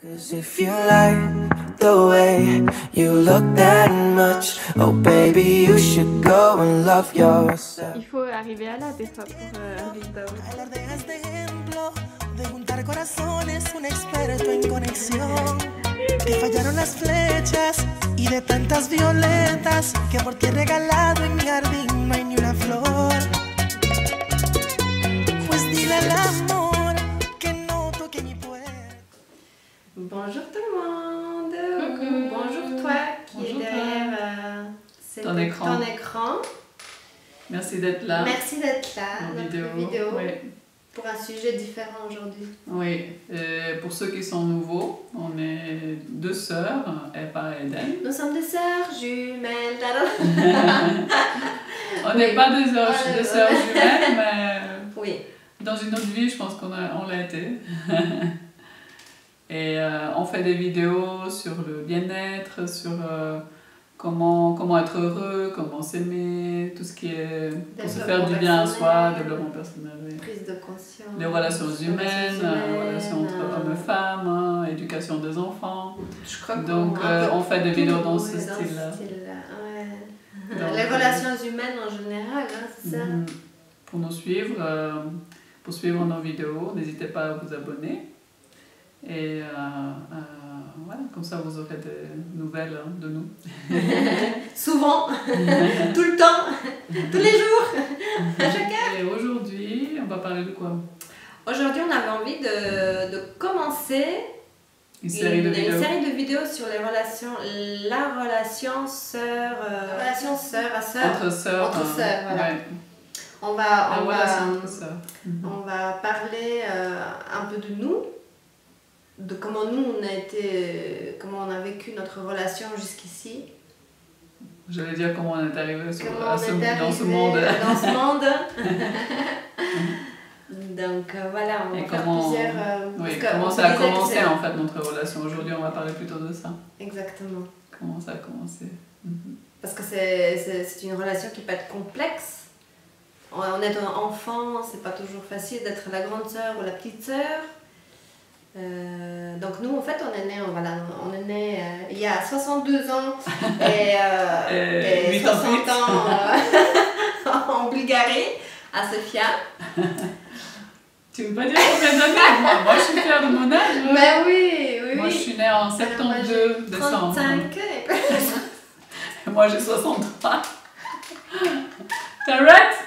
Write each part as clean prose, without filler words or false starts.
'Cause if you like the way you look that much, oh baby, you should go and love yourself. Il faut arriver à là des fois pour vivre. Alardeas de ejemplo, de juntar corazones, un experto en conexión. Te fallaron las flechas y de tantas violetas que por ti he regalado en mi jardín no hay ni una flor. Pues dile al amor que no toque mi puerta. Bonjour tout le monde. Coucou. Bonjour toi qui Bonjour est derrière ton écran. Merci d'être là. Merci d'être là. En Notre vidéo. Oui. Pour un sujet différent aujourd'hui. Oui. Pour ceux qui sont nouveaux, on est deux sœurs, Eva et Eden. Nous sommes des sœurs jumelles. On n'est pas des sœurs jumelles, mais Oui. dans une autre vie, je pense qu'on l'a été. Et on fait des vidéos sur le bien-être, sur comment être heureux, comment s'aimer, tout ce qui est pour se faire du bien à soi, développement personnel. Oui. Prise de conscience. Les relations humaines, relations entre hommes et femmes, hein, éducation des enfants. Je crois Donc on fait des vidéos dans ce style-là. Ouais. Donc, Les relations humaines en général, hein, c'est ça. Pour nous suivre, pour suivre nos vidéos, n'hésitez pas à vous abonner. Et voilà, comme ça vous aurez des nouvelles de nous. Souvent, tout le temps, tous les jours, à chaque heure. Et aujourd'hui, on va parler de quoi? Aujourd'hui, on avait envie de commencer Une série de vidéos sur les relations, la relation sœur à sœur. Entre sœurs. Voilà. Ouais. On va entre sœurs. on va parler un peu de nous, de comment nous comment on a vécu notre relation jusqu'ici. J'allais dire comment on est arrivé dans ce monde. monde. Donc voilà, on Et va faire comment, plusieurs... comment ça a commencé en fait notre relation. Aujourd'hui on va parler plutôt de ça. Exactement. Comment ça a commencé. Parce que c'est une relation qui peut être complexe. En étant enfant, c'est pas toujours facile d'être la grande sœur ou la petite sœur. Donc nous en fait on est né il y a 62 ans et 60 ans en Bulgarie, à Sofia. Tu veux pas dire combien d'années? Moi je suis fière de mon âge. Mais oui. Moi je suis née en 72 décembre. 35 Et moi j'ai 63. T'arrêtes?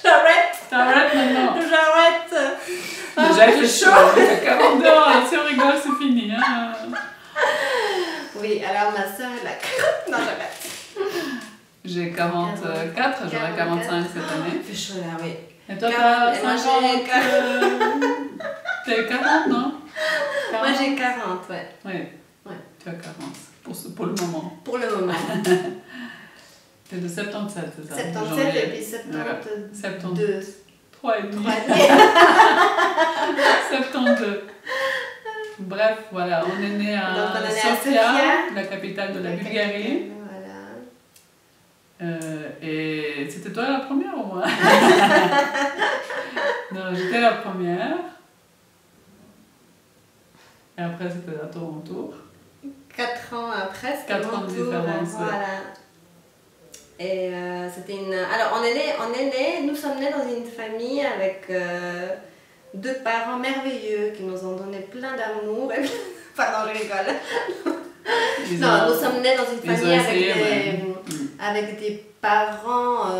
T'arrêtes maintenant. J'arrête. Déjà il fait chaud. Il fait 42 ans, si on rigole c'est fini. Hein. Oui, alors ma soeur elle a 40. Non, j'arrête. J'ai 44, j'aurai 45 cette année. Il fait chaud là, oui. Et toi t'as 50? Moi j'ai 40. T'as 40 non? 40. Moi j'ai 40, ouais. Ouais. Tu as 40 pour le moment. Pour le moment. T'es de 77, c'est ça? 77 et puis 72. 3 et demi. 72. Bref, voilà, on est né à Sofia, la capitale de la Bulgarie. Voilà. Et c'était toi la première ou moi? Non, j'étais la première. Et après, c'était à ton tour. 4 ans après, c'était 4 ans de différence. Voilà. Et c'était une... Alors, nous sommes nés dans une famille avec 2 parents merveilleux qui nous ont donné plein d'amour. Pardon, je rigole. Non, nous sommes nés dans une famille avec des parents...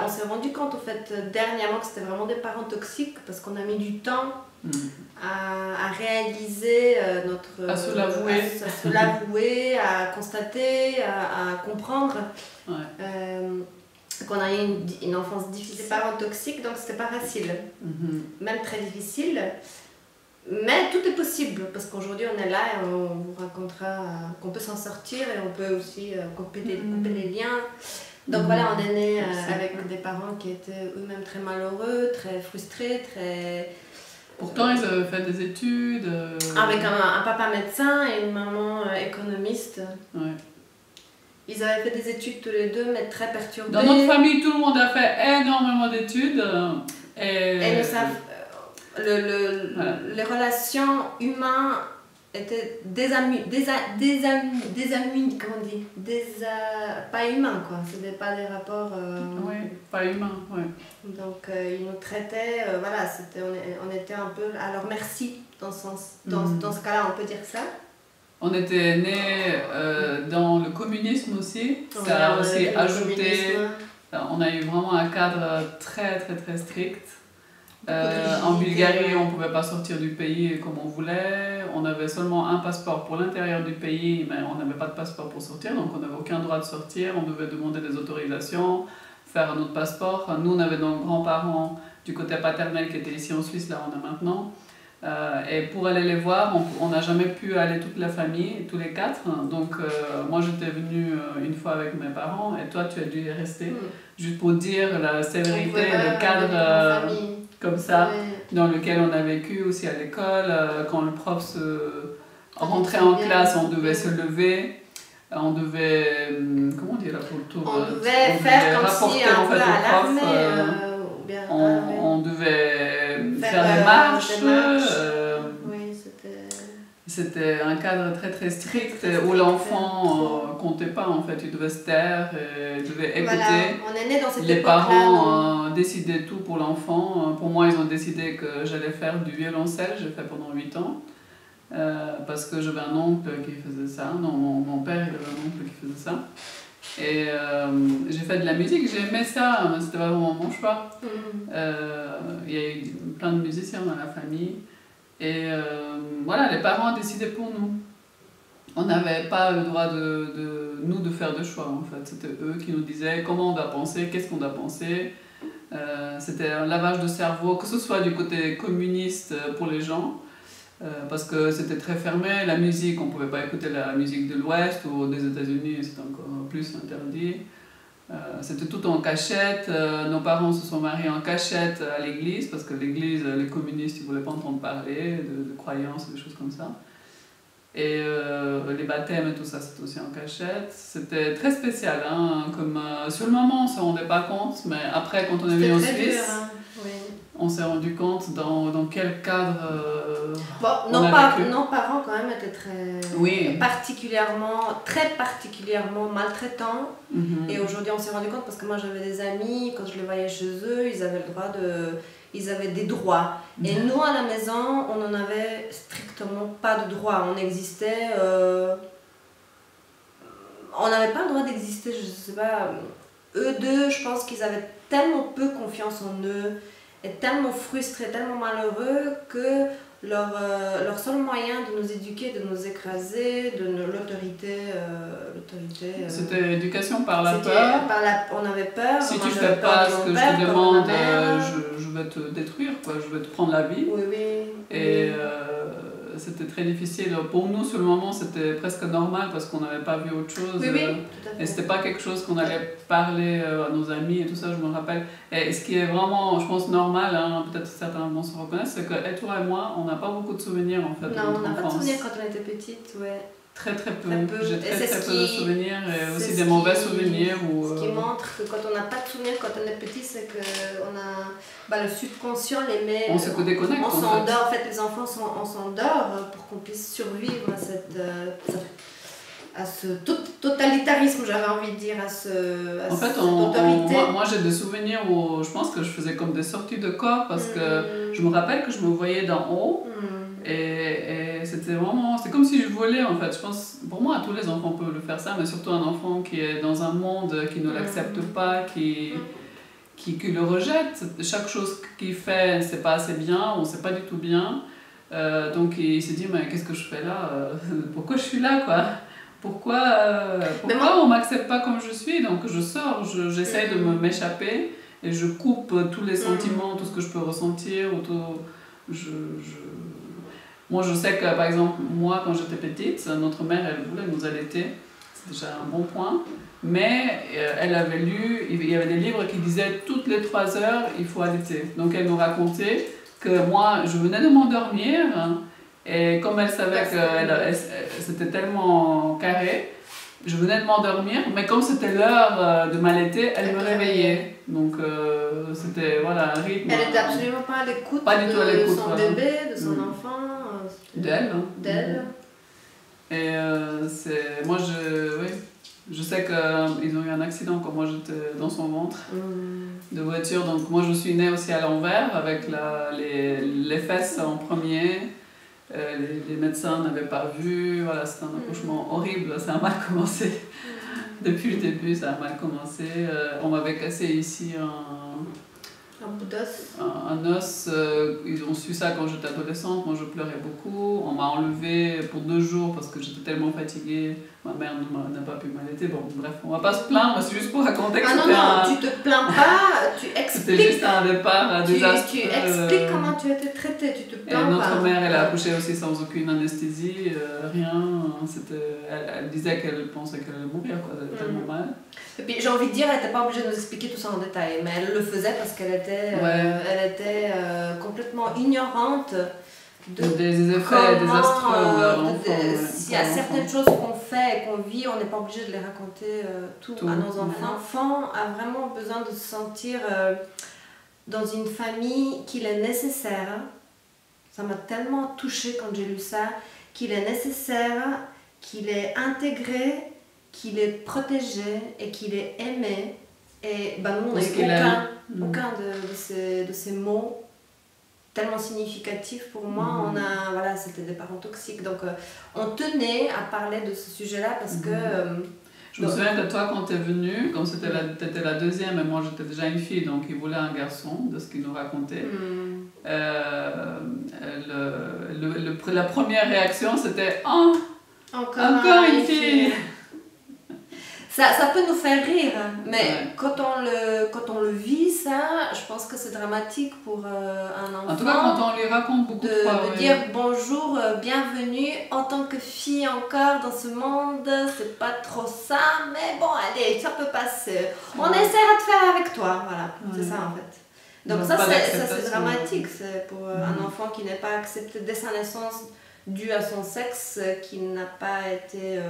on s'est rendu compte, en fait, dernièrement que c'était vraiment des parents toxiques parce qu'on a mis du temps à réaliser notre... À se l'avouer. À constater, à comprendre qu'on a eu une enfance difficile, des parents toxiques, donc c'était pas facile, même très difficile. Mais tout est possible parce qu'aujourd'hui on est là et on vous racontera qu'on peut s'en sortir et on peut aussi couper des liens. Donc voilà, on est né avec des parents qui étaient eux-mêmes très malheureux, très frustrés, très... Pourtant, ils avaient fait des études. Avec un papa médecin et une maman économiste. Ouais. Ils avaient fait des études tous les deux, mais très perturbés. Dans notre famille, tout le monde a fait énormément d'études. Et ne savent... Les relations humaines étaient comment on dit, pas humains quoi, c'était pas des rapports... Oui, pas humains, ouais. Donc ils nous traitaient, voilà, on était un peu à leur merci dans ce cas-là, on peut dire ça. On était nés dans le communisme aussi, ça a aussi ajouté, on a eu vraiment un cadre très très très strict. En Bulgarie, on ne pouvait pas sortir du pays comme on voulait. On avait seulement un passeport pour l'intérieur du pays, mais on n'avait pas de passeport pour sortir, donc on n'avait aucun droit de sortir. On devait demander des autorisations, faire un autre passeport. Nous, on avait nos grands-parents du côté paternel qui étaient ici en Suisse, là on a maintenant. Et pour aller les voir, on n'a jamais pu aller toute la famille, tous les 4. Donc moi j'étais venue une fois avec mes parents et toi tu as dû y rester. Juste pour dire la sévérité, le cadre comme ça, dans lequel on a vécu aussi à l'école. Quand le prof rentrait en classe, on devait se lever. On devait, comment dire là pour le tour, on devait faire comme si un peu à l'armée. On devait faire des marches. Oui, c'était un cadre très très strict où l'enfant comptait pas en fait, il devait se taire, il devait écouter. Voilà, on est né dans cette les parents décidaient tout pour l'enfant. Pour moi, ils ont décidé que j'allais faire du violoncelle, j'ai fait pendant 8 ans. Parce que j'avais un oncle qui faisait ça, non, mon père il avait un oncle qui faisait ça. Et j'ai fait de la musique, j'ai aimé ça, mais c'était vraiment mon choix. Il y a eu plein de musiciens dans la famille. Et voilà, les parents ont décidé pour nous. On n'avait pas le droit nous de faire de choix en fait. C'était eux qui nous disaient comment on doit penser, qu'est-ce qu'on doit penser. C'était un lavage de cerveau, que ce soit du côté communiste pour les gens. Parce que c'était très fermé, la musique, on ne pouvait pas écouter la musique de l'Ouest ou des États-Unis, c'était encore plus interdit. C'était tout en cachette, nos parents se sont mariés en cachette à l'église, parce que l'église, les communistes, ils ne voulaient pas entendre parler de croyances, des choses comme ça. Et les baptêmes et tout ça, c'était aussi en cachette. C'était très spécial, hein, comme sur le moment on ne se rendait pas compte, mais après quand on est venu en Suisse... Dur, hein. Oui. On s'est rendu compte dans quel cadre nos parents quand même étaient très particulièrement maltraitants. Et aujourd'hui on s'est rendu compte parce que moi j'avais des amis, quand je les voyais chez eux, ils avaient des droits. Et nous à la maison, on n'en avait strictement pas de droits. On existait... on n'avait pas le droit d'exister, je sais pas. Eux deux, je pense qu'ils avaient tellement peu confiance en eux, et tellement frustrés, tellement malheureux que leur seul moyen de nous éduquer, de nous écraser, de l'autorité... C'était l'éducation par la peur. On avait peur. Si tu ne fais pas ce que je te demande, je vais te détruire, quoi. Je vais te prendre la vie. Oui. Et c'était très difficile. Pour nous, sur le moment, c'était presque normal parce qu'on n'avait pas vu autre chose. Oui, tout à fait. Et c'était pas quelque chose qu'on allait parler à nos amis et tout ça, je me rappelle. Et ce qui est vraiment, je pense, normal, hein, peut-être certains vont se reconnaître, c'est que toi et moi, on n'a pas beaucoup de souvenirs en fait. Non, on n'a pas de souvenirs quand on était petite, ouais. Très peu. J'ai très peu de souvenirs et aussi des mauvais souvenirs. Ce qui montre que quand on n'a pas de souvenirs quand on est petit, c'est qu'on a le subconscient les met. On se déconnecte. On s'endort, en fait les enfants on s'endort pour qu'on puisse survivre à ce totalitarisme, j'avais envie de dire, cette autorité. Moi j'ai des souvenirs où je pense que je faisais comme des sorties de corps parce que je me rappelle que je me voyais d'en haut. Et c'était vraiment, c'est comme si je volais en fait. Je pense, pour moi, tous les enfants peuvent le faire ça, mais surtout un enfant qui est dans un monde qui ne l'accepte pas, qui le rejette. Chaque chose qu'il fait, c'est pas assez bien, on sait pas du tout bien. Donc il s'est dit, mais qu'est-ce que je fais là? Pourquoi je suis là, quoi? Pourquoi on m'accepte pas comme je suis? Donc je sors, j'essaie de m'échapper et je coupe tous les sentiments, tout ce que je peux ressentir. Moi, je sais que, par exemple, moi, quand j'étais petite, notre mère, elle voulait nous allaiter. C'est déjà un bon point. Mais elle avait lu, il y avait des livres qui disaient toutes les 3 heures, il faut allaiter. Donc, elle nous racontait que moi, je venais de m'endormir. Et comme elle savait que c'était tellement carré, je venais de m'endormir. Mais comme c'était l'heure de m'allaiter, elle me réveillait. Donc, c'était un rythme. Elle n'était absolument pas à l'écoute de son bébé, de son enfant. D'elle. Et moi, je sais qu'ils ont eu un accident quand moi j'étais dans son ventre de voiture. Donc moi, je suis née aussi à l'envers avec les fesses en premier. Les médecins n'avaient pas vu. Voilà, c'était un accouchement horrible. Ça a mal commencé. Depuis le début, ça a mal commencé. On m'avait cassé ici un bout d'os. Un os. Ils ont su ça quand j'étais adolescente. Moi, je pleurais beaucoup. On m'a enlevée pour 2 jours parce que j'étais tellement fatiguée. Ma mère n'a pas pu m'allaiter. Bon, bref, on va pas se plaindre, mais c'est juste pour raconter que tu te plains pas, tu expliques. C'était juste un départ désastreux. Tu expliques comment tu as été traitée, tu te plains pas. Et notre mère, elle a accouché aussi sans aucune anesthésie, rien. Elle disait qu'elle pensait qu'elle allait mourir, quoi. Elle avait tellement mal. Et puis j'ai envie de dire, elle n'était pas obligée de nous expliquer tout ça en détail, mais elle le faisait parce qu'elle était, complètement ignorante des effets désastreux de leur enfant. S'il y a certaines choses qu'on fait et qu'on vit, on n'est pas obligé de les raconter tout à nos enfants. L'enfant a vraiment besoin de se sentir dans une famille qu'il est nécessaire. Ça m'a tellement touchée quand j'ai lu ça, qu'il est nécessaire, qu'il est intégré, qu'il est protégé et qu'il est aimé. Et nous, on n'a eu aucun de ces mots tellement significatifs pour moi. C'était des parents toxiques. Donc, on tenait à parler de ce sujet-là parce que... Je me souviens que toi, quand tu es venue, comme tu étais la deuxième et moi j'étais déjà une fille, donc il voulait un garçon, de ce qu'il nous racontait. La première réaction, c'était « Oh, encore une fille !» Ça peut nous faire rire, mais quand on le vit, ça, je pense que c'est dramatique pour un enfant. En tout cas, quand on lui raconte beaucoup de fois. De dire bonjour, bienvenue, en tant que fille encore dans ce monde, c'est pas trop ça, mais bon, allez, ça peut passer. On essaiera de faire avec toi, voilà, c'est ça en fait. Donc ça c'est dramatique, c'est pour un enfant qui n'est pas accepté dès sa naissance, dû à son sexe, qui n'a pas été...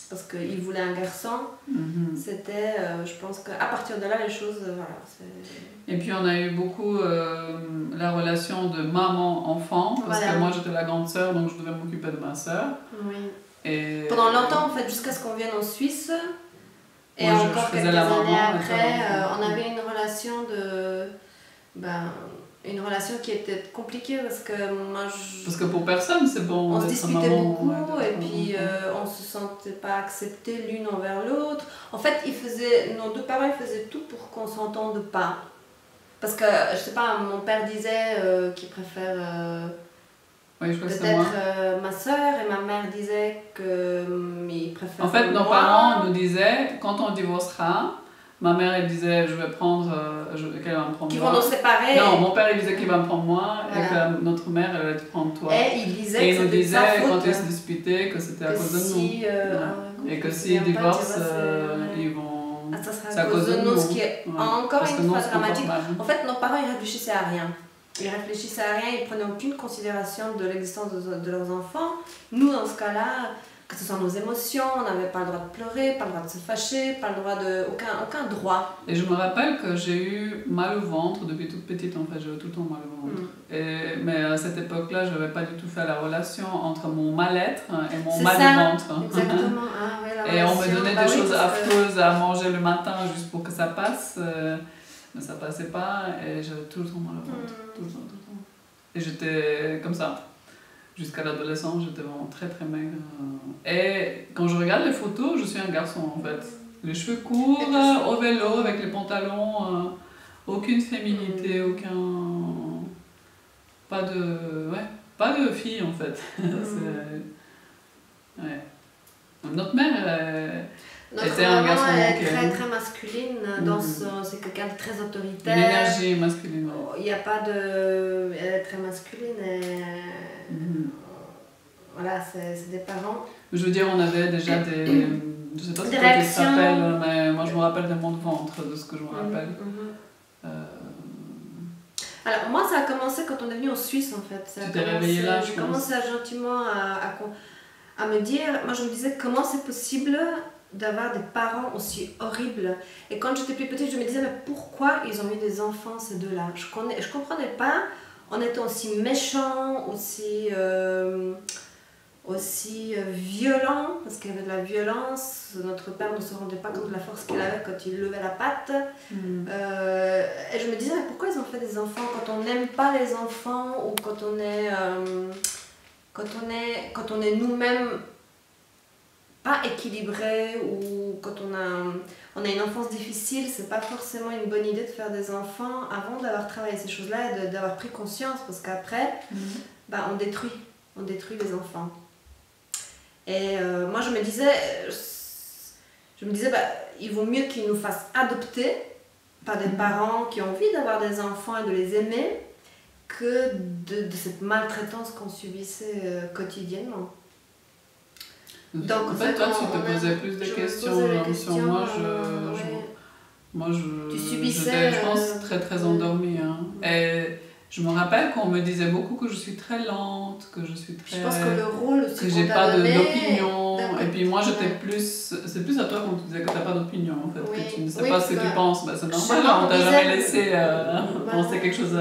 parce qu'il voulait un garçon, c'était, je pense qu'à partir de là, les choses, Et puis on a eu beaucoup la relation de maman-enfant, parce que moi j'étais la grande sœur, donc je devais m'occuper de ma sœur. Oui. Et pendant longtemps, en fait, jusqu'à ce qu'on vienne en Suisse, et encore quelques années après, on avait une relation une relation qui était compliquée parce que parce que pour personne c'est bon. On se disputait beaucoup et puis on se sentait pas acceptés l'une envers l'autre. En fait, nos deux parents faisaient tout pour qu'on s'entende pas. Parce que, je sais pas, mon père disait qu'il préfère peut-être ma soeur et ma mère disait qu'il préfère. En fait, nos parents nous disaient quand on divorcera. Ma mère, elle disait, je vais prendre, qu'elle va me prendre Qu'ils moi. vont nous séparer. Non, mon père, il disait qu'il va me prendre moi et que notre mère, elle va te prendre toi. Et il disait il nous disait, quand ils se disputaient, que c'était à cause de nous. Et que s'ils divorcent, ils vont... ça sera à cause de nous, ce qui est encore une fois dramatique. En fait, nos parents, ils réfléchissaient à rien. Ils réfléchissaient à rien, ils prenaient aucune considération de l'existence de leurs enfants. Nous, dans ce cas-là... que ce soit nos émotions, on n'avait pas le droit de pleurer, pas le droit de se fâcher, pas le droit de... aucun droit. Et je me rappelle que j'ai eu mal au ventre depuis toute petite, en fait, j'avais tout le temps mal au ventre. Mais à cette époque-là, je n'avais pas du tout fait la relation entre mon mal-être et mon mal au ventre. Exactement. Et on me donnait des choses affreuses à manger le matin juste pour que ça passe, mais ça passait pas et j'avais tout le temps mal au ventre, tout le temps. Et j'étais comme ça. Jusqu'à l'adolescence, j'étais vraiment très très maigre. Et quand je regarde les photos, je suis un garçon en fait. Les cheveux courts, au vélo, avec les pantalons, aucune féminité, pas de fille en fait. Notre mère était un garçon. Elle est très très masculine, c'est quelqu'un de très autoritaire. Une énergie masculine. Il n'y a pas de... Elle est très masculine et... Voilà, c'est des parents. Je veux dire, on avait déjà des... Je sais pas ce que tu s'appelles, mais moi je me rappelle des maux de ventre, de ce que je me rappelle. Alors moi ça a commencé quand on est venu en Suisse en fait. Tu t'es réveillée là, je pense. J'ai commencé gentiment à me dire, moi je me disais comment c'est possible d'avoir des parents aussi horribles. Et quand j'étais plus petite, je me disais mais pourquoi ils ont eu des enfants ces deux-là. Je comprenais pas, on était aussi méchants, aussi... aussi violent, parce qu'il y avait de la violence. Notre père ne se rendait pas compte de la force qu'il avait quand il levait la patte. Et je me disais, mais pourquoi ils ont fait des enfants quand on n'aime pas les enfants ou quand on est nous-mêmes pas équilibrés ou quand on a une enfance difficile, c'est pas forcément une bonne idée de faire des enfants avant d'avoir travaillé ces choses-là et d'avoir pris conscience, parce qu'après, on détruit les enfants. Et moi je me disais, il vaut mieux qu'ils nous fassent adopter par des parents qui ont envie d'avoir des enfants et de les aimer que de cette maltraitance qu'on subissait quotidiennement. Donc, en fait, toi, tu te posais plus de questions sur moi. Tu subissais, je pense, très endormie. Hein. Et je me rappelle qu'on me disait beaucoup que je suis très lente, que je suis très... Je pense que le rôle aussi que j'ai pas d'opinion. Et puis moi, j'étais plus... C'est plus à toi qu'on te disait que t'as pas d'opinion, en fait. Que tu ne sais pas ce que tu penses. Bah, c'est normal, on t'a jamais laissé penser quelque chose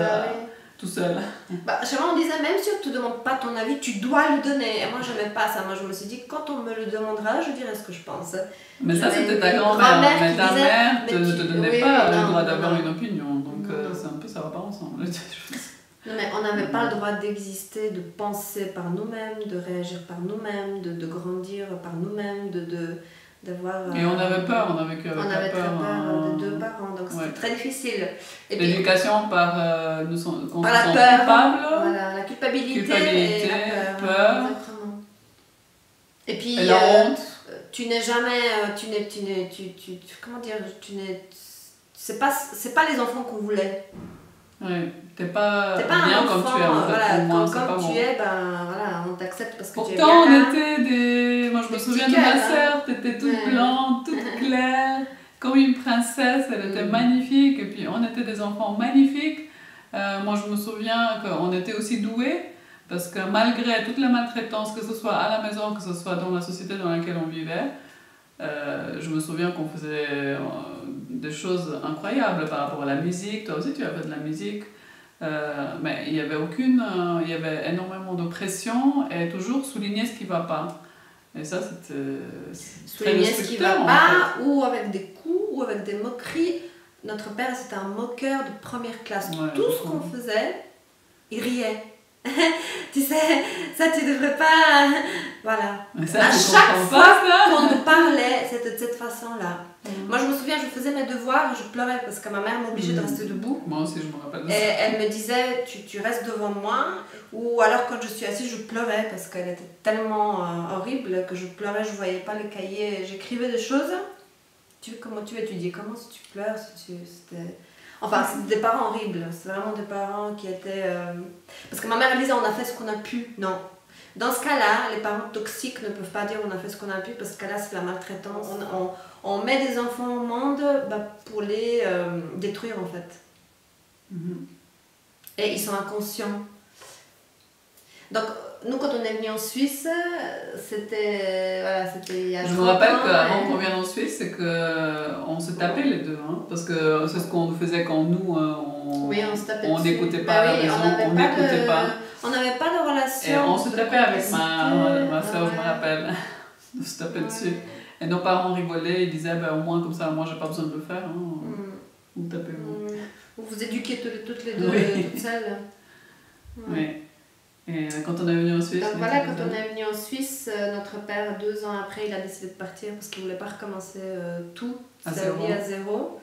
tout seul. Chez moi, on disait, même si on ne te demande pas ton avis, tu dois le donner. Et moi, je n'aimais pas ça. Moi, je me suis dit, quand on me le demandera, je dirai ce que je pense. Mais ça, c'était ta grand-mère. Mais ta mère ne te donnait pas le droit d'avoir une opinion. Donc, c'est un peu, ça va pas ensemble. Non, mais on n'avait pas le droit d'exister, de penser par nous-mêmes, de réagir par nous-mêmes, de grandir par nous-mêmes, d'avoir... Et on avait peur, on avait peur. On avait très peur de deux parents, donc c'était très difficile. L'éducation par la peur, coupable, voilà, la culpabilité et la peur. Exactement. Et puis, et la honte. Tu n'es jamais... comment dire, c'est pas les enfants qu'on voulait. Ouais, t'es pas bien un enfant, comme tu es, en fait. Voilà, pour moi, comme pas tu bon. es, on t'accepte parce que tu es bien. Pourtant, on était des... Moi, je me souviens de ma hein. sœur, t'étais toute blanche, toute claire, comme une princesse, elle était magnifique, et puis on était des enfants magnifiques. Moi, je me souviens qu'on était aussi doués, parce que malgré toute la maltraitance, que ce soit à la maison, que ce soit dans la société dans laquelle on vivait, je me souviens qu'on faisait des choses incroyables par rapport à la musique. Toi aussi, tu as fait de la musique. Mais il y avait énormément de pression et toujours souligner ce qui ne va pas. Et ça, c'était souligner ce qui ne va pas, ou avec des coups, ou avec des moqueries. Notre père, c'était un moqueur de première classe. Tout ce qu'on faisait, il riait. Tu sais, ça tu devrais pas... Voilà. Ça, à chaque fois qu'on nous parlait, c'était de cette façon-là. Moi, je me souviens, je faisais mes devoirs, je pleurais parce que ma mère m'obligeait de rester debout. Moi aussi, je me rappelle de ça. Et elle me disait, tu restes devant moi. Ou alors, quand je suis assise, je pleurais parce qu'elle était tellement horrible que je pleurais, je voyais pas les cahiers. J'écrivais des choses. Comment tu étudiais? Comment si tu pleures? C'était... Enfin, c'était des parents horribles, c'est vraiment des parents qui étaient... Parce que ma mère elle disait on a fait ce qu'on a pu. Non. Dans ce cas-là, les parents toxiques ne peuvent pas dire on a fait ce qu'on a pu parce que là c'est la maltraitance. On met des enfants au monde pour les détruire en fait. Et ils sont inconscients. Donc, nous quand on est venu en Suisse, c'était il y a 30 ans. Je me rappelle qu'avant qu'on vienne en Suisse, c'est qu'on se tapait les deux, hein, parce que c'est ce qu'on faisait quand nous, on n'écoutait pas à la maison, on n'écoutait pas. On n'avait pas de relation. Et on se tapait avec ma soeur, je me rappelle, on se tapait dessus. Et nos parents rigolaient, ils disaient au moins comme ça, moi j'ai pas besoin de le faire, hein. Vous tapez-vous. Vous vous éduquez toutes les deux, toutes seules. Oui. Et quand on est venu en Suisse... Donc voilà, quand on est venu en Suisse, notre père, 2 ans après, il a décidé de partir parce qu'il ne voulait pas recommencer sa vie à zéro.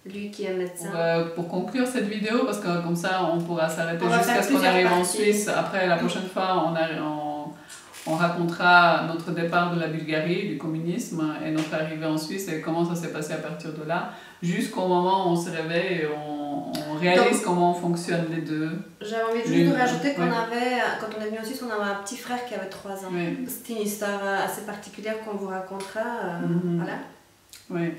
Lui qui est médecin. Pour conclure cette vidéo, parce que comme ça on pourra s'arrêter jusqu'à ce qu'on arrive en Suisse. Après, la prochaine fois, on racontera notre départ de la Bulgarie, du communisme, et notre arrivée en Suisse et comment ça s'est passé à partir de là, jusqu'au moment où on se réveille et on réalise comment fonctionnent les deux. J'avais envie juste de rajouter qu'on avait, quand on est venu en Suisse, on avait un petit frère qui avait 3 ans. C'était une histoire assez particulière qu'on vous racontera. Voilà. Oui.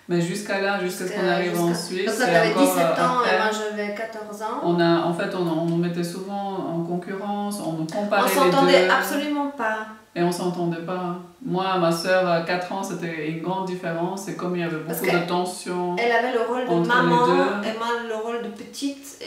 Mais jusqu'à ce qu'on arrive en Suisse. Donc, ça avait 17 ans et moi j'avais 14 ans. On nous mettait souvent en concurrence, on nous comparait les deux. On s'entendait absolument pas. Et on s'entendait pas. Moi, ma soeur, à 4 ans, c'était une grande différence. Et comme il y avait beaucoup de tension. Elle avait le rôle de maman et moi le rôle de petite.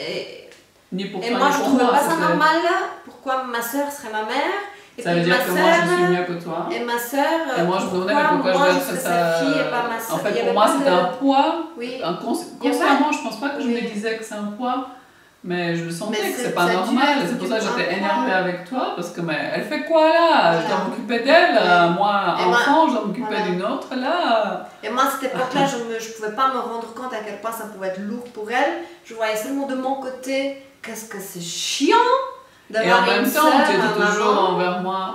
Ni pour et moi je trouvais pas ça normal. Pourquoi ma soeur serait ma mère Et Ça veut puis dire ma que moi sœur- je suis mieux que toi. Et ma sœur, Et moi je me demandais mais pourquoi je moi dois je être serais ça. sa fille et pas ma sœur. En Il y fait, avait pour moi pas c'était de- un poids. Oui. Consciemment, je pense pas que je me Oui. disais que c'est un poids, mais je le sentais Mais que c'est- c'est pas ça a dû normal. être C'est pour ça que un j'étais poids. énervée avec toi, parce que mais elle fait quoi là? Je dois Voilà. m'occuper d'elle, Oui. moi Et moi- enfant, je dois m'occuper voilà. d'une autre là. Et moi, à cette époque-là, je pouvais pas me rendre compte à quel point ça pouvait être lourd pour elle. Je voyais seulement de mon côté, qu'est-ce que c'est chiant Et d'avoir en même une temps, sœur, tu un étais toujours maman. envers moi.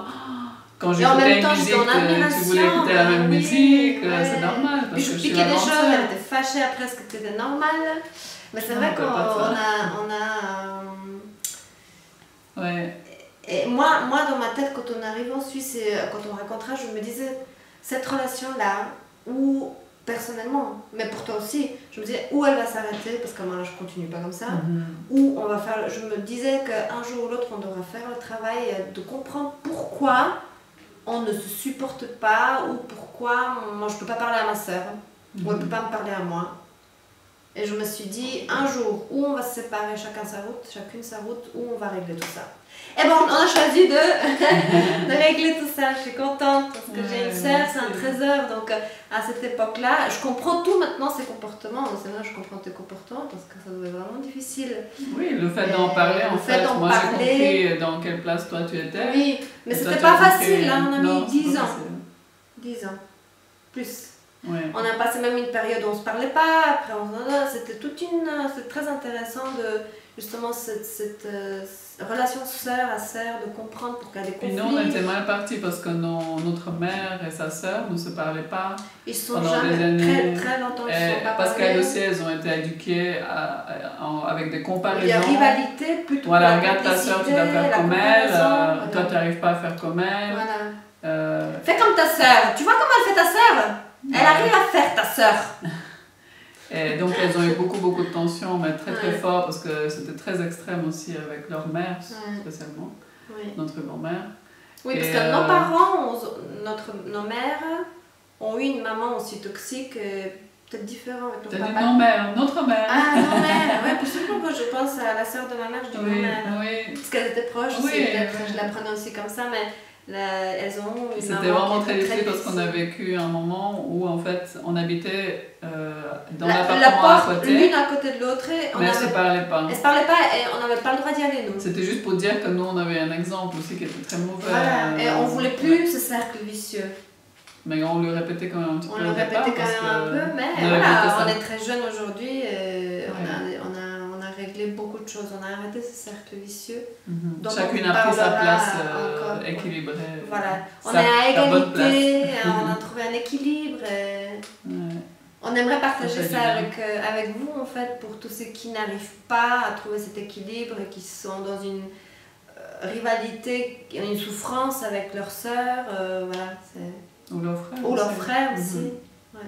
Quand Et en j'écoutais même une temps, musique, j'étais en tu admiration. voulais écouter la même oui, musique, ouais. c'est normal. Parce Puis que je je suis piquais la des grande choses, sœur. elle était fâchée après ce que c'était normal. Mais c'est Non, vrai on qu'on peut pas on faire. a... Ouais. Et moi, dans ma tête, quand on arrive en Suisse et quand on racontera, je me disais, cette relation-là, où personnellement, mais pour toi aussi, je me disais où elle va s'arrêter, parce que moi là je continue pas comme ça, où on va faire, je me disais qu'un jour ou l'autre on devra faire le travail de comprendre pourquoi on ne se supporte pas, ou pourquoi, moi je peux pas parler à ma soeur, ou elle peut pas me parler à moi. Et je me suis dit, un jour où on va se séparer, chacune sa route, où on va régler tout ça. Et bon, on a choisi de régler tout ça. Je suis contente parce que j'ai une sœur, c'est un trésor. Donc à cette époque-là, je comprends tout maintenant, ses comportements. C'est vrai, je comprends tes comportements parce que ça devait être vraiment difficile. Oui, le fait d'en parler, en fait, moi j'ai compris dans quelle place toi tu étais. Oui, mais Et toi, c'était tu as pas compris- facile, hein, on a Non, mis c'est 10 pas ans. facile. 10 ans. Plus. Ouais. On a passé même une période où on se parlait pas, après c'était toute une... C'est très intéressant de justement cette relation sœur à sœur, de comprendre pour qu'il y ait des Puis conflits. nous, on était mal partis parce que notre mère et sa sœur ne se parlaient pas. Ils sont pendant jamais des années. très longtemps ils sont pas Parce parlé. qu'elles aussi, elles ont été éduquées avec des comparaisons. Il y a rivalité plutôt Voilà, que la regarde ta sœur, tu dois complicité, faire la comme elle, comparaison, toi voilà. tu n'arrives pas à faire comme elle. Voilà. Fais comme ta sœur. Tu vois comment elle fait ta sœur? Elle arrive à faire ta sœur. Et donc elles ont eu beaucoup de tensions, mais très Ouais. fort parce que c'était très extrême aussi avec leur mère, Ouais. spécialement, Oui, notre grand-mère. oui parce Et, que nos parents, nos mères, ont eu une maman aussi toxique, peut-être différente avec T'as leur dit papa. non-mère, notre mère. Ah, nos mères. Ouais, puis surtout quand je pense à la sœur de ma mère, je dis Oui, nos mères. oui. Parce qu'elles étaient proches aussi, Oui, peut-être, oui. je la prenais aussi comme ça, mais elles ont une C'était maman vraiment qui très était difficile parce qu'on a difficile. vécu un moment où en fait on habitait dans la l'appartement à porte, côté, l'une à côté de l'autre, et on mais elles ne se avait... parlaient pas. Elles se parlaient pas et on n'avait pas le droit d'y aller, nous. C'était juste pour dire que nous on avait un exemple aussi qui était très mauvais. Voilà, et on voulait plus ce cercle vicieux. Mais on lui répétait quand même un petit On peu le au départ, répétait quand parce même un que peu, mais on avait voilà, vécu ça. on est très jeunes aujourd'hui, on a réglé beaucoup de choses, on a arrêté ce cercle vicieux. Mhm. Donc, Chacune on a pris sa parlera place encore, ouais. équilibrée. Voilà, on Sa- est à sa bonne place. égalité, on a trouvé un équilibre. Et Ouais. on aimerait partager Ça fait ça du bien. avec vous, en fait, pour tous ceux qui n'arrivent pas à trouver cet équilibre et qui sont dans une rivalité, une souffrance avec leur sœur, voilà, c'est... Ou leur frère. Ou leur aussi. frère aussi. Mhm. Ouais.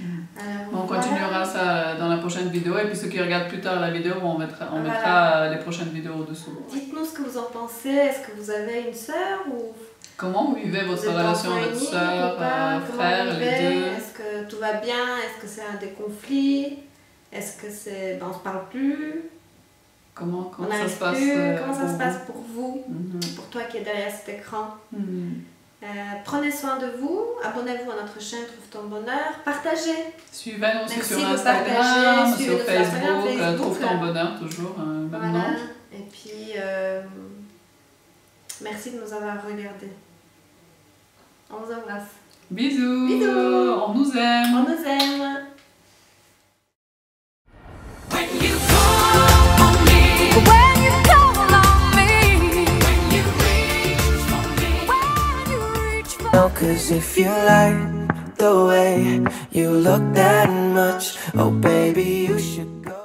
Mhm. Alors, On voilà. continuera ça dans la prochaine vidéo et puis ceux qui regardent plus tard la vidéo, on mettra Voilà. les prochaines vidéos au-dessous. Dites-nous ce que vous en pensez. Est-ce que vous avez une sœur ou Comment vous vivez votre vous êtes relation enfant avec unique sœur, ou pas? Comment frère, vous les vivez? deux? Est-ce que tout va bien? Est-ce que c'est un des conflits? Est-ce que c'est... Ben, on se parle plus? Comment On ça n'arrive se passe plus? Comment ça pour se vous? passe pour vous? Mhm. Pour toi qui es derrière cet écran? Mhm. Prenez soin de vous, abonnez-vous à notre chaîne Trouve ton bonheur, partagez. Suivez-nous aussi Merci sur de Instagram, partager, sur suivez-nous sur Instagram, Facebook, Facebook, Trouve ton bonheur toujours, Voilà. maintenant. Et puis, merci de nous avoir regardés. On vous embrasse. Bisous. Bisous. On nous aime. On nous aime. When you call on me, when you call on me, when you reach for me, when you reach for me. No, 'cause if you like the way you look that much, oh baby, you should go.